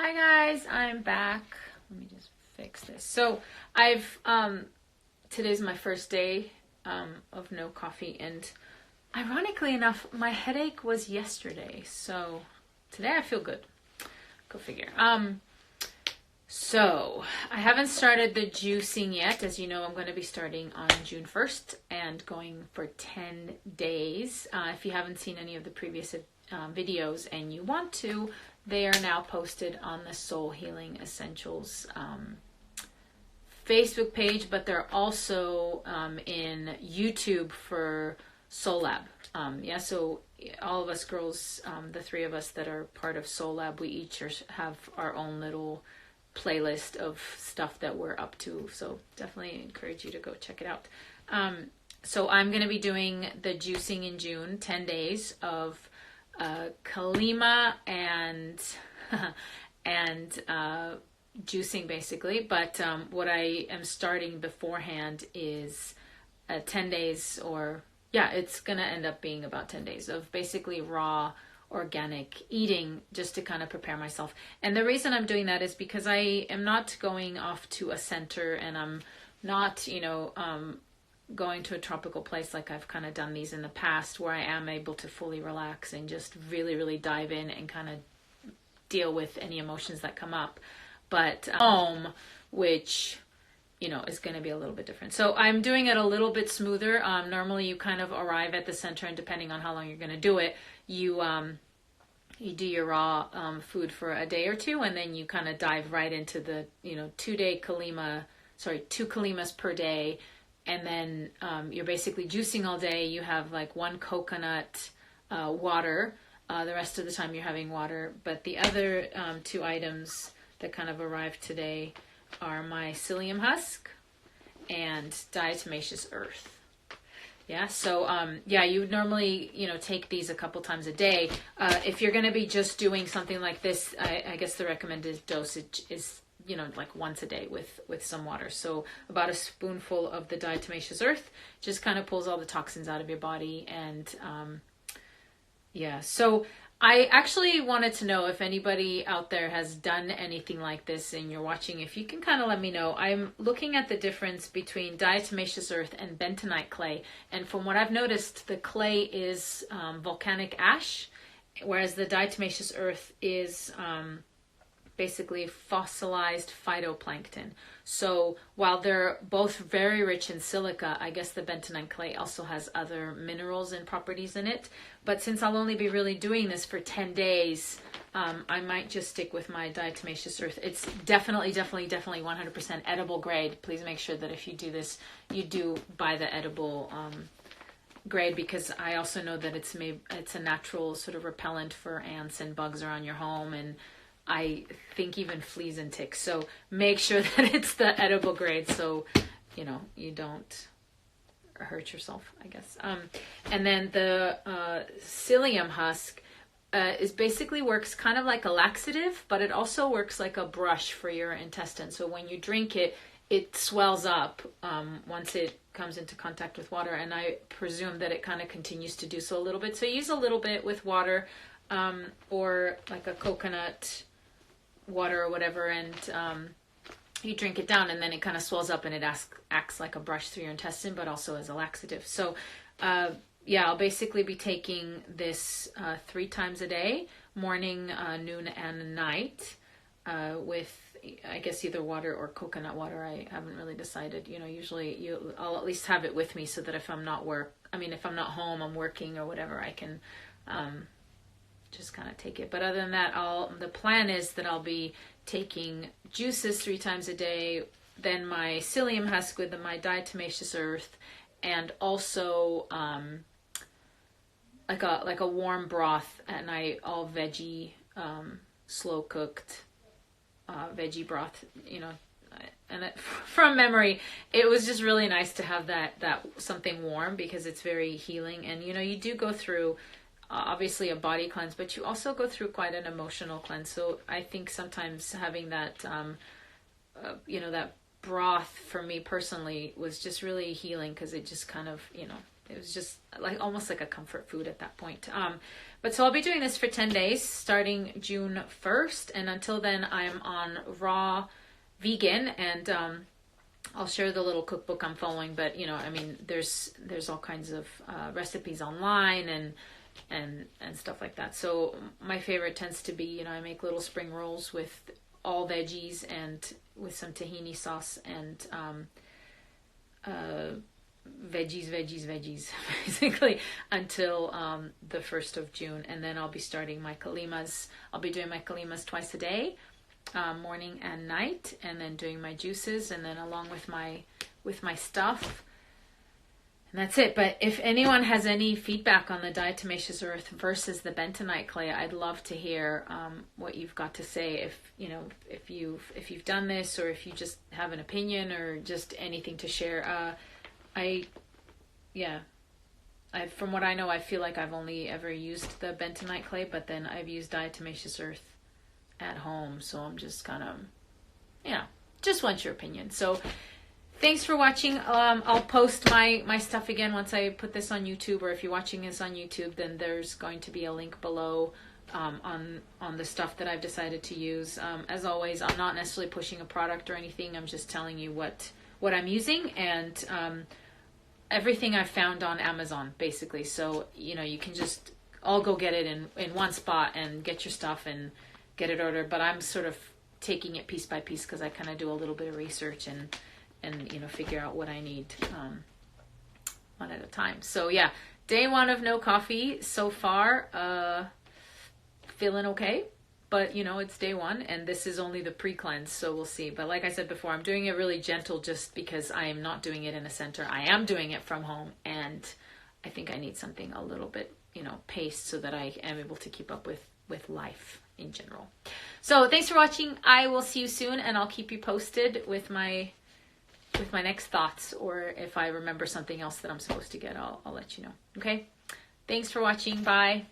Hi guys, I'm back. Let me just fix this. So I've today's my first day of no coffee, and ironically enough, my headache was yesterday. So today I feel good. Go figure. So I haven't started the juicing yet. As you know, I'm going to be starting on June 1st and going for 10 days. If you haven't seen any of the previous videos and you want to, they are now posted on the Soul Healing Essentials Facebook page, but they're also in YouTube for Soul Lab. So all of us girls, the three of us that are part of Soul Lab, we each have our own little playlist of stuff that we're up to. So definitely encourage you to go check it out. So I'm going to be doing the juicing in June, 10 days of colema and juicing basically. But what I am starting beforehand is 10 days it's going to end up being about 10 days of basically raw organic eating, just to kind of prepare myself. And the reason I'm doing that is because I am not going off to a center, and I'm not, going to a tropical place like I've kind of done these in the past, where I am able to fully relax and just really, really dive in and kind of deal with any emotions that come up. But home, which is going to be a little bit different. So I'm doing it a little bit smoother. Normally you kind of arrive at the center, and depending on how long you're going to do it, you do your raw food for a day or two, and then you kind of dive right into the 2 colemas per day, and then you're basically juicing all day. You have like one coconut water. The rest of the time you're having water. But the other two items that kind of arrived today are my psyllium husk and diatomaceous earth. You would normally, take these a couple times a day. If you're going to be just doing something like this, I guess the recommended dosage is, like once a day with some water. So about a spoonful of the diatomaceous earth just kind of pulls all the toxins out of your body. And so I actually wanted to know if anybody out there has done anything like this and you're watching, if you can kind of let me know. I'm looking at the difference between diatomaceous earth and bentonite clay. And from what I've noticed, the clay is volcanic ash, whereas the diatomaceous earth is basically fossilized phytoplankton. So while they're both very rich in silica, I guess the bentonite clay also has other minerals and properties in it. But since I'll only be really doing this for 10 days, I might just stick with my diatomaceous earth. It's definitely 100% edible grade. Please make sure that if you do this, you do buy the edible grade, because I also know that it's a natural sort of repellent for ants and bugs around your home, and I think even fleas and ticks. So make sure that it's the edible grade, so you don't hurt yourself, I guess. And then the psyllium husk works kind of like a laxative, but it also works like a brush for your intestine. So when you drink it, it swells up once it comes into contact with water, and I presume that it kind of continues to do so a little bit. So use a little bit with water, or like a coconut water or whatever, and you drink it down, and then it kind of swells up, and it acts like a brush through your intestine, but also as a laxative. So I'll basically be taking this 3 times a day, morning, noon, and night, with I guess either water or coconut water. I haven't really decided. Usually I'll at least have it with me, so that if I'm not home, I'm working or whatever, I can just kind of take it. But other than that, the plan is that I'll be taking juices 3 times a day, then my psyllium husk with my diatomaceous earth, and also like a warm broth at night, all veggie, slow cooked veggie broth. And from memory, it was just really nice to have that something warm, because it's very healing. And you do go through obviously a body cleanse, but you also go through quite an emotional cleanse. So I think sometimes having that that broth for me personally was just really healing, because it just kind of it was just like almost like a comfort food at that point. But so I'll be doing this for 10 days starting June 1st. And until then, I'm on raw vegan, and I'll share the little cookbook I'm following. But, you know, I mean, there's all kinds of recipes online and stuff like that. So my favorite tends to be, you know, I make little spring rolls with all veggies and with some tahini sauce and veggies basically until the 1st of June. And then I'll be starting my colemas. I'll be doing my colemas twice a day, morning and night, and then doing my juices, and then along with my stuff. And that's it. But if anyone has any feedback on the diatomaceous earth versus the bentonite clay, I'd love to hear what you've got to say. If you know, if you've done this, or if you just have an opinion, or just anything to share. From what I know, I feel like I've only ever used the bentonite clay, but then I've used diatomaceous earth at home. So I'm just kind of, you know, just want your opinion. So thanks for watching. I'll post my stuff again once I put this on YouTube, or if you're watching this on YouTube, then there's going to be a link below on the stuff that I've decided to use. As always, I'm not necessarily pushing a product or anything. I'm just telling you what I'm using, and everything I've found on Amazon, basically. So, you know, you can just all go get it in one spot and get your stuff and get it ordered. But I'm sort of taking it piece by piece because I kind of do a little bit of research and you know, figure out what I need one at a time. So yeah, day 1 of no coffee so far. Feeling okay, but you know, it's day 1, and this is only the pre-cleanse, so we'll see. But like I said before, I'm doing it really gentle just because I am not doing it in a center. I am doing it from home, and I think I need something a little bit, you know, paced so that I am able to keep up with life in general. So thanks for watching. I will see you soon, and I'll keep you posted with my next thoughts, or if I remember something else that I'm supposed to get, I'll let you know. Okay? Thanks for watching. Bye.